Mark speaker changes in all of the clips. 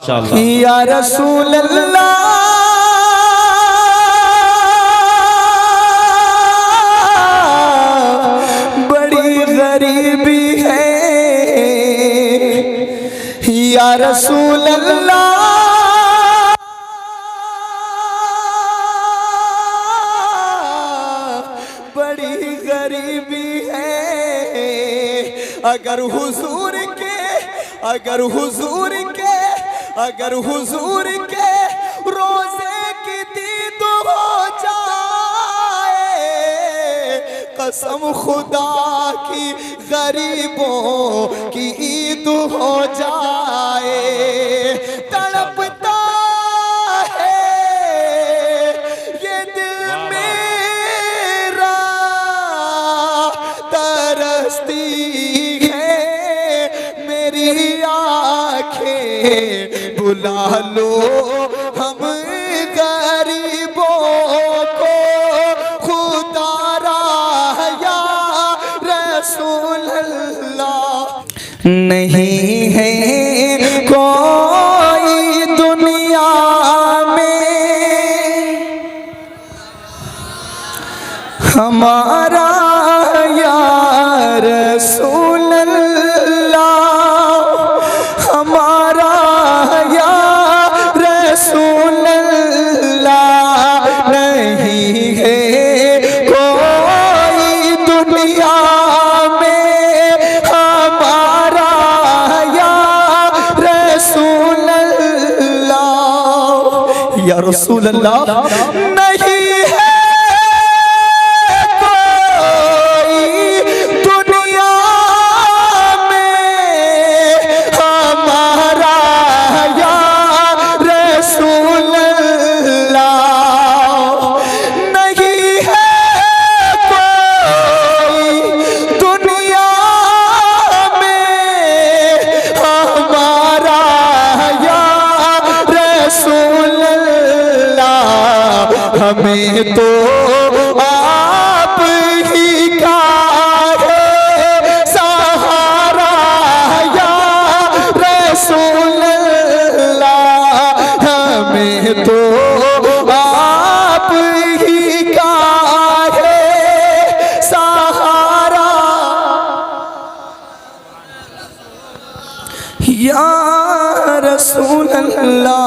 Speaker 1: या रसूल अल्लाह बड़ी गरीबी है, या रसूल अल्लाह बड़ी गरीबी है। अगर हुजूर के रोज़े की दीद हो जाए, कसम खुदा की गरीबों की ईद हो जाए। तड़पता है ये दिल मेरा, तरसती है मेरी आँखें, बुला लो हम गरीबों को खुदारा या रसूल अल्लाह। नहीं है कोई दुनिया में हमारा या रसूल अल्लाह, हमारा या रसूल अल्लाह। नहीं है कोई दुनिया में हमारा या रसूल अल्लाह, या रसूल अल्लाह। नहीं है हमें तो आप ही का है सहारा या रसूल अल्लाह, हमें तो आप ही का है सहारा या रसूल अल्लाह।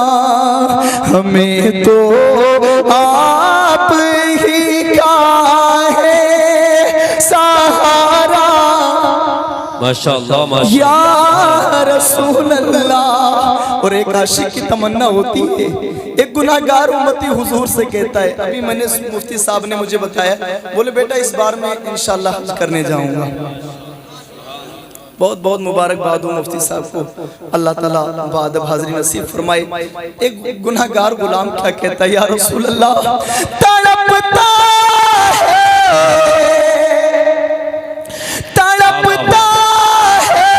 Speaker 1: हमें तो आप ही का है सहारा
Speaker 2: माशाअल्लाह
Speaker 1: या रसूल अल्लाह। और एक आशिक की तमन्ना होती है, एक गुनाहगार उम्मती हुजूर से कहता है, अभी मैंने मुफ्ती साहब ने मुझे बताया, बोले बेटा इस बार मैं इंशाअल्लाह हज करने जाऊंगा। बहुत बहुत मुबारकबाद हो मुफ्ती साहब को, अल्लाह ताला बाद हाज़िरी नसीब फरमाए। एक गुनाहगार गुलाम क्या कहता है, या रसूल अल्लाह तड़पता है, तड़पता है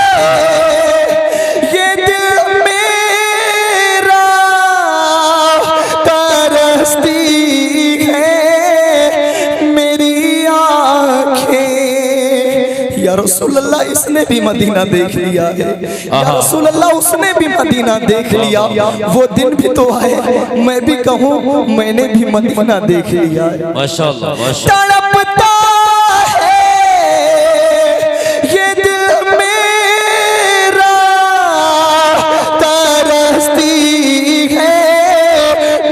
Speaker 1: ये दिल मेरा, तरसती है मेरी आँखें। या रसूल अल्लाह इसने भी मदीना देख लिया है, या रसूल अल्लाह उसने भी मदीना देख लिया। वो दिन भी तो है मैं भी कहूँ मैंने भी मदीना देख लिया है।
Speaker 2: माशाअल्लाह
Speaker 1: तड़पता है ये दिल मेरा, तरसती है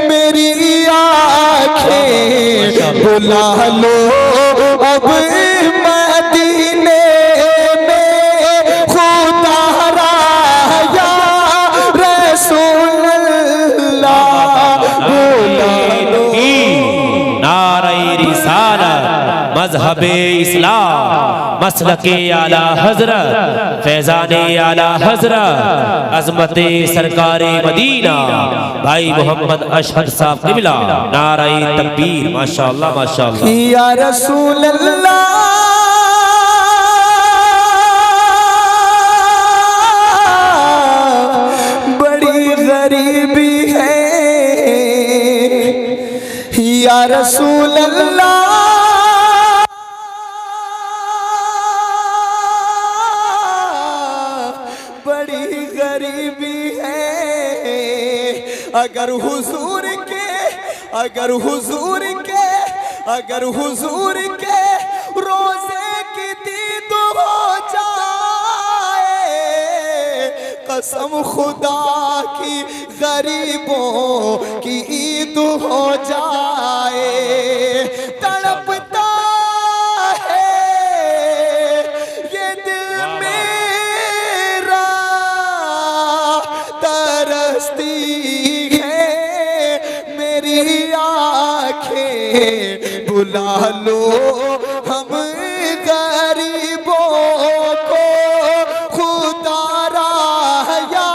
Speaker 1: मेरी आँखें, बुला लो अब मदीने में खुदारा या रसूल अल्लाह, बुला लो।
Speaker 2: नारे रिसालत मज़हबे इस्लाम मसलके आला हज़रत फैज़ाने आला हज़रत अज़मते सरकारे मदीना भाई मोहम्मद अशहद साहब क़िबला। नारे तकबीर माशाअल्लाह माशाअल्लाह।
Speaker 1: या रसूल अल्लाह बड़ी गरीबी है, या रसूल अल्लाह बड़ी गरीबी है। अगर हुजूर के अगर हुजूर के अगर हुजूर के रोजे की दीद हो जाए, कसम खुदा की गरीबों की ईद हो जाए। तड़पता है ये दिल मेरा, तरसती है मेरी आंखें, बुला लो हम गरीबों को खुदा रा या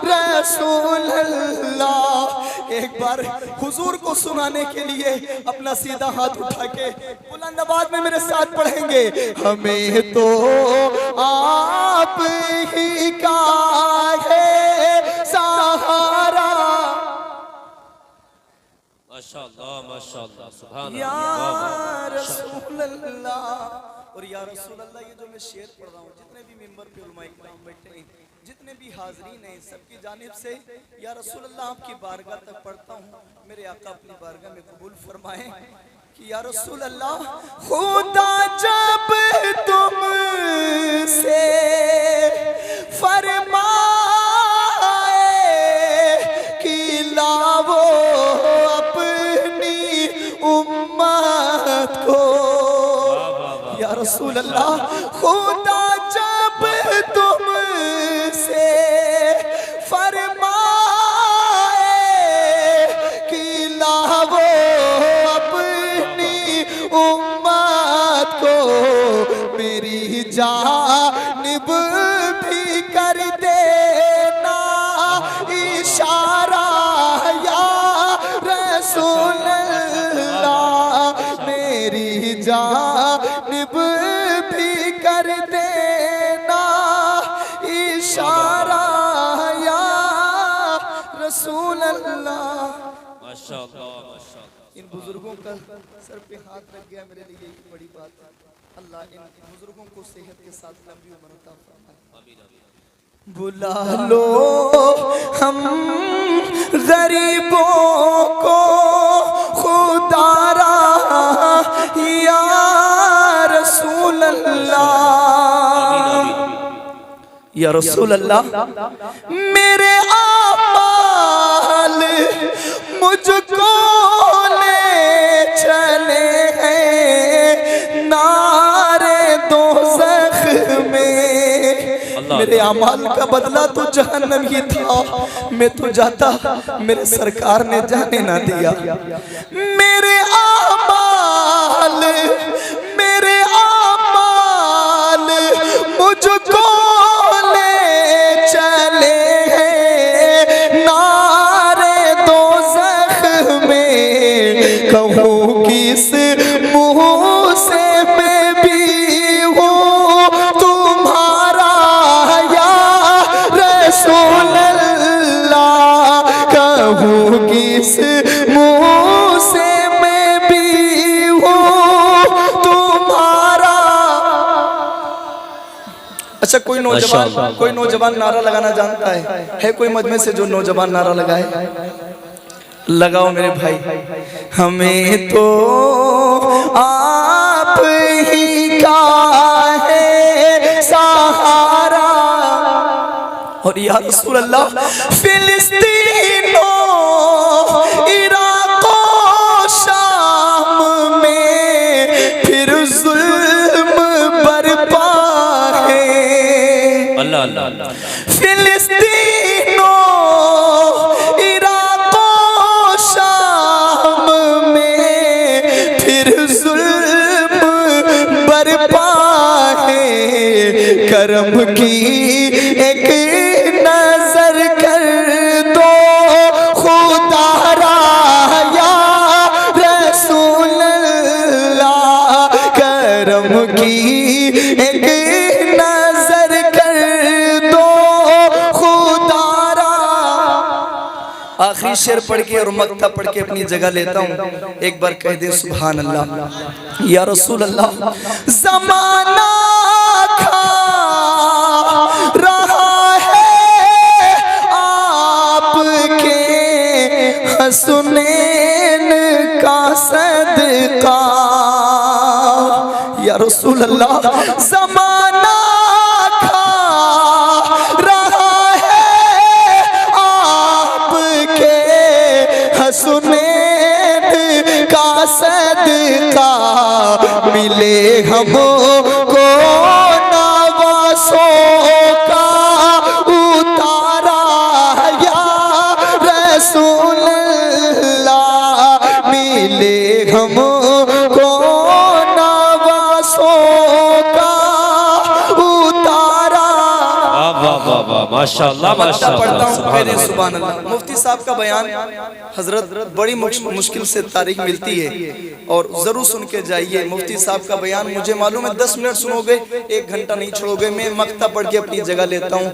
Speaker 1: रसूल अल्लाह। एक बार हुजूर को सुनाने के लिए अपना सीधा हाथ उठा के बुलंद आवाज में मेरे साथ पढ़ेंगे। हमें तो आप ही का है सहारा,
Speaker 2: माशाअल्लाह माशाअल्लाह सुभान
Speaker 1: या
Speaker 2: अल्लाह।
Speaker 1: रसूल अल्लाह। और या रसूल अल्लाह ये जो मैं शेर पढ़ रहा हूँ, जितने भी मेंबर पे उलमा इकराम बैठे हैं, जितने भी हाजरीन हैं, सबकी जानिब से या रसूल अल्लाह आपकी बारगाह तक पढ़ता हूँ। मेरे आका अपनी बारगाह में कबूल फरमाएं कि या रसूल अल्लाह, खुदा जब तुमसे फरमाए कि लाओ अपनी उम्मत को, या रसूल अल्लाह, खुदा जब तुमसे फरमाए कि लाओ अपनी उम्मत को, मेरी जानिब भी कर देना इशारा, या रसूल अल्लाह, मेरी जानिब भी कर देना इशारा, या रसूल अल्लाह।
Speaker 2: माशाअल्लाह माशाअल्लाह।
Speaker 1: इन बुजुर्गों का सर पे हाथ रख गया मेरे लिए यही बड़ी बात है। अल्लाह इन बुजुर्गों को सेहत के साथ लंबी उम्र अता फरमाए। आमीन आमीन। बुला लो हम गरीबों को खुदा रा या रसूल अल्लाह, या रसूल अल्लाह, मेरे आमाल मुझको ले चले हैं नारे दोज़ख में। मेरे अमाल का बदला तो जहन्नम ही था, मैं तो जाता मेरे सरकार ने जाने ना दिया। मेरे आमाल मुझको ले चले हैं नारे दोज़ख में, कहूँ किस मुँह से मैं भी हूँ तुम्हारा, या रसूल अल्लाह, कहूँ किस मुँह से मैं भी हूँ तुम्हारा। अच्छा, कोई नौजवान नारा लगाना जानता है कोई मजमे से जो नौजवान नारा लगाए? लगाओ मेरे भाई। हमें तो आप ही का है सहारा, और या रसूल अल्लाह, फिलिस्तीनों इराक़ो शाम में फिर जुल्म बरपा है।
Speaker 2: अल्लाह अल्लाह अल्लाह।
Speaker 1: फिलिस्तीनों इराक़ो शाम में फिर जुल्म बरपा है, करम की एक नजर कर दो खुदा रा या रसूल अल्लाह, करम की एक नजर कर दो खुदा रा। आखिरी शेर पढ़ के और मक्ता पढ़ के अपनी जगह लेता हूँ। एक बार कह दे सुभान अल्लाह। या रसूल अल्लाह, ज़माना खा रहा है आपके हसनैन का सदका। या रसूल अल्लाह, ज़माना खा रहा है आपके हसनैन का सदका। मिले हमको नवासों का उतारा या रसूल अल्लाह। मिले हमको नवासों का उतारा।
Speaker 2: वाह वाह वाह, माशाअल्लाह माशाअल्लाह, सुभान अल्लाह।
Speaker 1: सुभान अल्लाह। मुफ्ती साहब का बयान हजरत बड़ी मुश्किल से तारीख मिलती है और जरूर सुन के जाइए। मुफ्ती साहब का बयान मुझे मालूम है 10 मिनट सुनोगे, 1 घंटा नहीं छोड़ोगे। मैं मक्ता पढ़ के अपनी जगह लेता हूँ।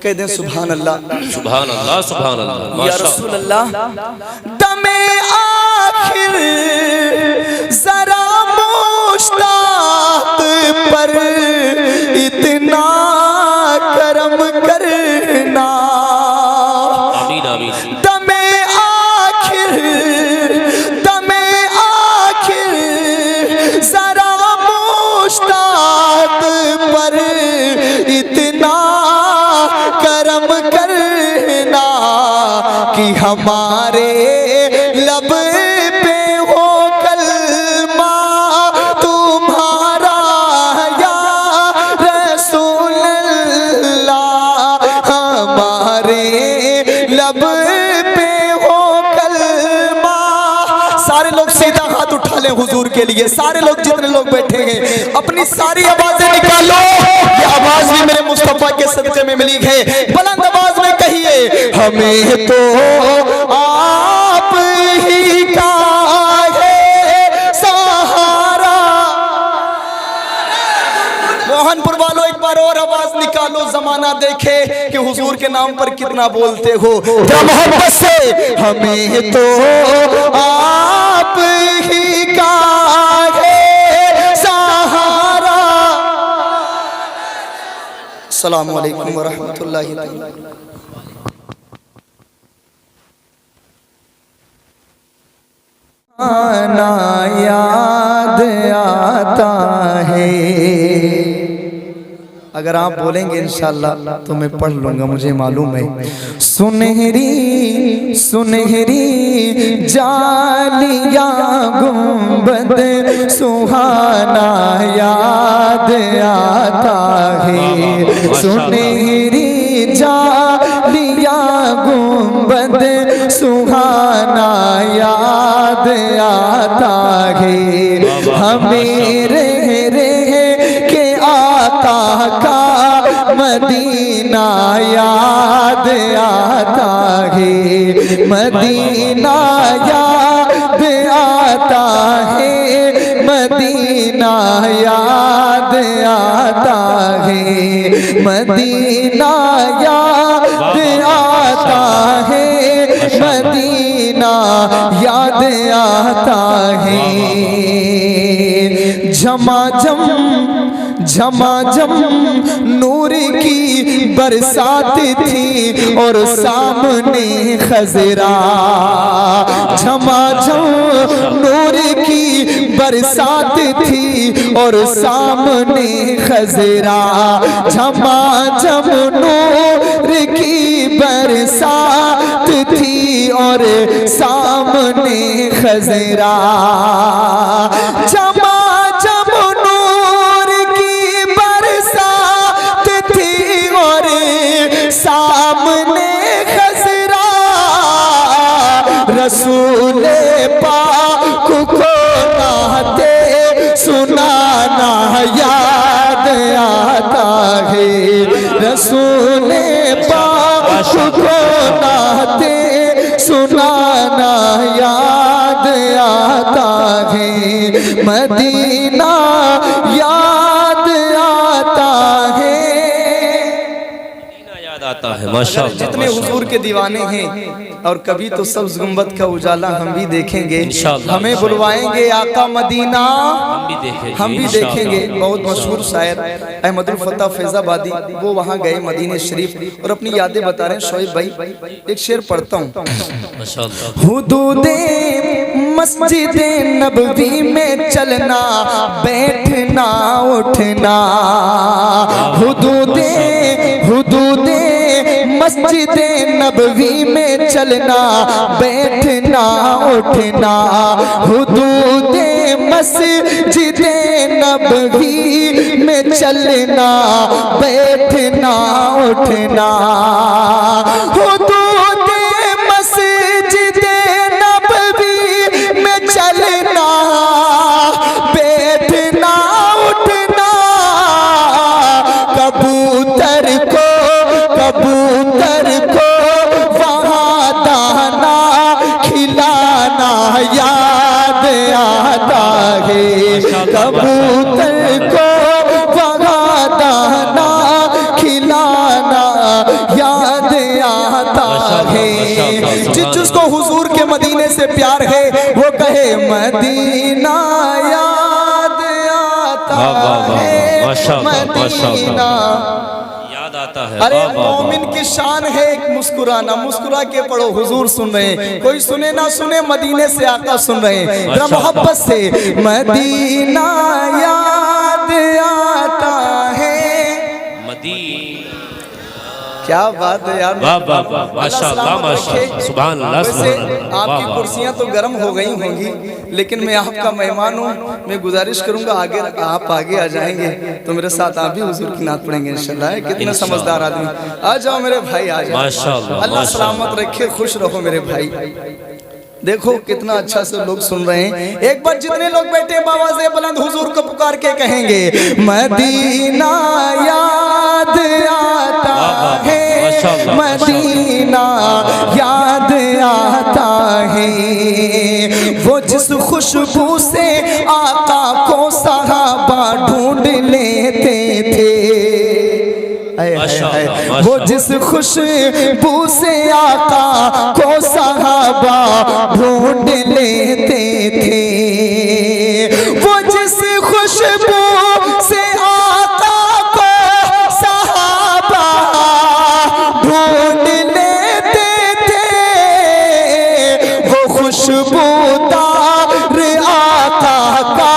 Speaker 1: कह दें सुभान अल्लाह,
Speaker 2: सुभान अल्लाह, सुभान अल्लाह,
Speaker 1: या
Speaker 2: माशाअल्लाह।
Speaker 1: रसूल अल्लाह। दमे आखिर जरा मुश्ताक पर इतना करम करना।
Speaker 2: आमीन आमीन।
Speaker 1: दमे आखिर जरा मुश्ताक पर इतना करम करना कि हमारे लब पे हो कलमा तुम्हारा या रसूल अल्लाह। हमारे लब पे हो कलमा। सारे लोग सीधा हाथ उठा लें हुजूर के लिए। सारे लोग, जितने लोग बैठे हैं, अपनी सारी आवाजें निकालो। ये आवाज भी मेरे मुस्तफा के सदके में मिली है। बुलंद आवाज में कहिए, हमें तो आप ही का है सहारा। मोहनपुर वालों, एक बार और आवाज निकालो, जमाना देखे कि हुजूर के नाम पर कितना बोलते हो। मोहब्बत से, हमें तो आप ही का है सहारा। अस्सलामु अलैकुम वरहमतुल्लाहि तआला। आना याद आता है। अगर आप बोलेंगे इंशाल्लाह तो मैं पढ़ लूंगा, मुझे मालूम है। सुनहरी सुनहरी जालिया गुंबद सुहाना याद आता है। सुनहरी जालिया गुंबद सुहाना याद आता है। हमें रह के आका का मदीना याद आता है। मदीना याद आता है। मदीना याद आता है। मदीना याद आता है। मदीना याद आता है। झमाझम झमाझम नूर की बरसात थी और सामने खजरा। झमाझम नूर की बरसात थी और सामने खजरा। झमाझम नूर की बरसात थी और सामने खजरा। झमाझम नूर की बरसात थी और सामने खजरा। रसूल पाक को नाते सुनाना याद आता है। रसूल पाक को नाते सुनाना याद आता है। मदीना याद आता है।
Speaker 2: मदीना याद आता है। माशाअल्लाह
Speaker 1: जितने हुजूर के दीवाने हैं और कभी तो सब्ज गुंबद का उजाला हम भी देखेंगे,
Speaker 2: इंशाअल्लाह।
Speaker 1: हमें बुलवाएंगे आका मदीना हम भी देखेंगे। बहुत मशहूर शायर अहमदुल फत्ता फैजाबादी वो वहाँ गए मदीने शरीफ और अपनी यादें बता रहे हैं। शोएब भाई एक शेर पढ़ता हूँ।
Speaker 2: माशाअल्लाह।
Speaker 1: हुदूदे मस्जिदे नबवी में चलना बैठना उठना, हुदूदे मस्जिदे नबवी में चलना बैठना उठना, हुदूदे मस्जिदे नबवी में चलना बैठना उठना, हुदूदे मस्जिदे नबवी में चलना बैठना उठना, कबूतर को वहाँ दाना खिलाना याद आता है, कबूतर को वहाँ दाना खिलाना याद आता है। जिसको हुजूर के मदीने से प्यार है वो कहे मदीना याद आता है, मदीना
Speaker 2: याद आता है।
Speaker 1: अरे मोमिन की शान है एक मुस्कुराना, मुस्कुरा के पढ़ो। हुजूर सुन रहे हैं, कोई सुने ना सुने मदीने से आका सुन रहे हैं। जरा मोहब्बत से मदीना याद आता है, क्या बात है यार।
Speaker 2: वाह वाह वाह माशाअल्लाह माशाअल्लाह सुभान अल्लाह
Speaker 1: वैसे
Speaker 2: सुभान अल्लाह।
Speaker 1: आपकी कुर्सियां तो गर्म हो गई होंगी, लेकिन मैं आपका मेहमान हूँ। मैं गुजारिश करूंगा आगे आप आगे आ जाएंगे तो मेरे साथ आप भी हुजूर की नात पढ़ेंगे इंशाल्लाह। कितने समझदार आदमी। आ जाओ मेरे भाई आ जाओ।
Speaker 2: माशाअल्लाह
Speaker 1: अल्लाह सलामत रखे, खुश रहो मेरे भाई। देखो कितना अच्छा से लोग सुन रहे हैं। एक बार जितने लोग बैठे बाबा से बुलंद हुजूर को पुकार के कहेंगे मदीना याद आता है, मदीना याद आता है, वो जिस खुशबू से आका को सहाबा ढूंढ लेते थे, वो जिस खुशबू से आका को सहाबा ढूंढ लेते थे, वो जिस खुशबू से आका को सहाबा ढूंढ लेते थे, वो खुशबूदार आका का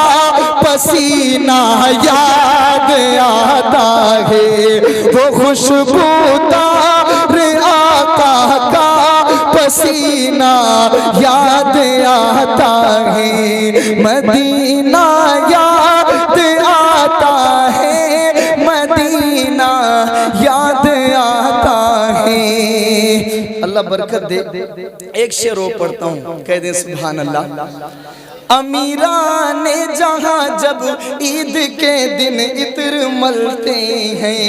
Speaker 1: पसीना याद आता है, वो खुशबूदार आका का पसीना याद आता है, मदीना याद आता है, मदीना याद आता है। अल्लाह बरकत दे। एक शेर और पढ़ता हूँ, कह दे सुभान अल्लाह। अमीरा ने जहाँ जब ईद के दिन इत्र मलते हैं,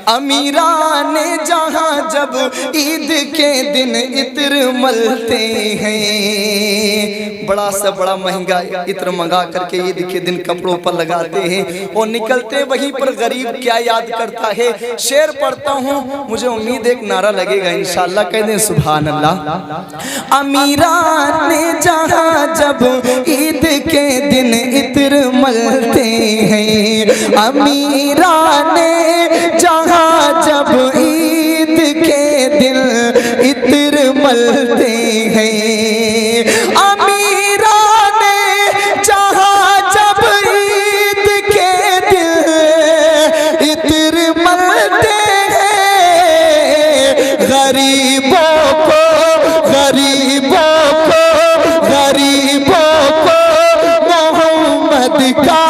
Speaker 1: अमीरा ने जहाँ जब ईद के दिन इत्र मलते हैं, बड़ा सा बड़ा महंगा इत्र मंगा करके ईद के दिन कपड़ों पर लगाते हैं और निकलते वहीं पर गरीब क्या याद करता है। शेर पढ़ता हूँ, मुझे उम्मीद एक नारा लगेगा इंशाअल्लाह। कह दें सुभान अल्लाह। अमीरा ने जहाँ जब ईद के दिन इत्र मलते हैं, अमीरा ने जहाँ जब ईद के दिन इत्र मलते हैं, अमीरा ने जहाँ जब ईद के दिन इत्र मलते हैं, गरीबों को मोहम्मद का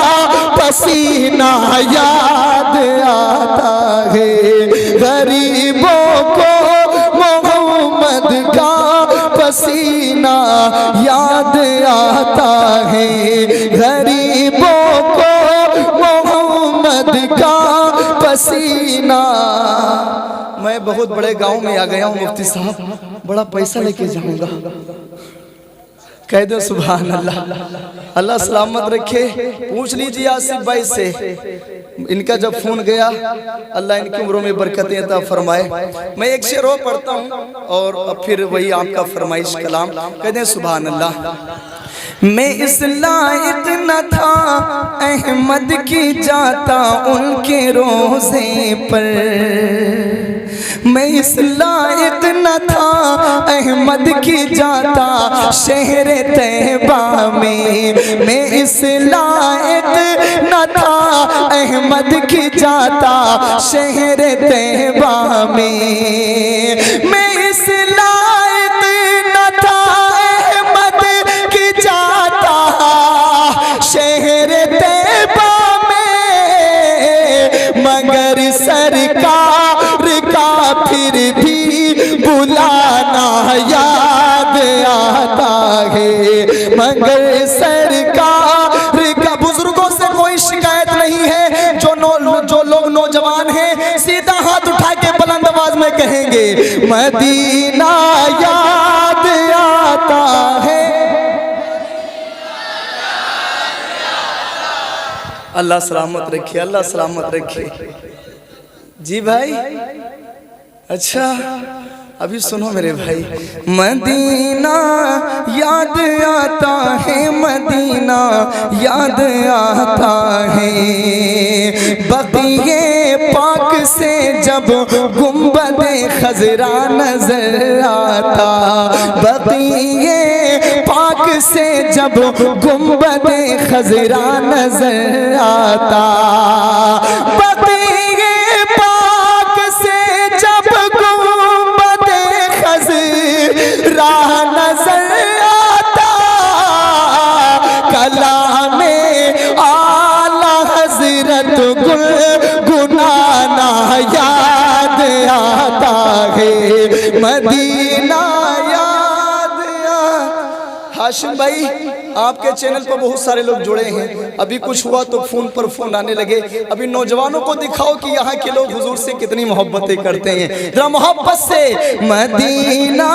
Speaker 1: पसीना याद आता है, गरीबों को मोहम्मद का पसीना याद आता है, गरीबों को मोहम्मद का पसीना। मैं बहुत बड़े गांव में आ गया हूँ मुफ्ती साहब, बड़ा पैसा लेके जाऊंगा। कह दो सुभान अल्लाह। अल्लाह सलामत रखे। पूछ लीजिए आसिफ भाई से, इनका जब फोन गया, अल्लाह इनकी उम्रों में बरकतें अता फरमाए। मैं एक शेर और पढ़ता हूँ और फिर वही आपका फरमाइश कलाम। कह दें सुभान अल्लाह। मैं इस लायक न था अहमद की जाता उनके रोज़े पर, मैं इस लायक न था अहमद की जाता शहर तैबा में, मैं इस लायक न था अहमद की जाता शहर तैबा में, मैं इस लायक न था अहमद की जाता शहर तैबा में, मगर सरकार का फिर भी बुलाना याद आता है, मगर सरकार का। बुजुर्गों से कोई शिकायत नहीं है, जो लोग नौजवान हैं सीधा हाथ उठा के बुलंद आवाज में कहेंगे मदीना याद आता है। अल्लाह सलामत रखे, अल्लाह सलामत रखे। जी भाई, अच्छा अभी सुनो मेरे भाई। मदीना याद आता है, मदीना याद आता है, बक़िए पाक से जब गुंबदे खजरा नजर आता, बक़िए पाक से जब गुंबदे खजरा नजर आता, बक़िए पाक से जब गुंबदे खजरा नजर आता, कलामे आला हजरत गुनगुनाना याद आता है, मदीना याद हाशिम भाई, आपके चैनल पर बहुत सारे लोग जुड़े हैं। अभी कुछ हुआ तो फोन पर फोन आने लगे। अभी नौजवानों को दिखाओ कि यहाँ के लोग हुजूर से कितनी मोहब्बतें करते हैं, जरा मोहब्बत से मदीना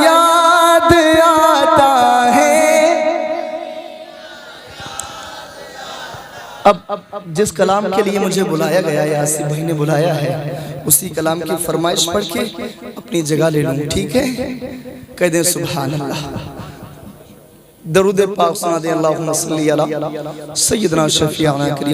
Speaker 1: याद आता है। अब जिस कलाम के लिए मुझे बुलाया गया है, आसिफ भाई ने बुलाया है, उसी कलाम की फरमाइश पढ़ के अपनी जगह ले लूँ, ठीक है? कह दें सुभान अल्लाह। दरूद पाक सुना दे, अल्लाहुम्मा सल्ली अला सय्यदना शफीअना करीम।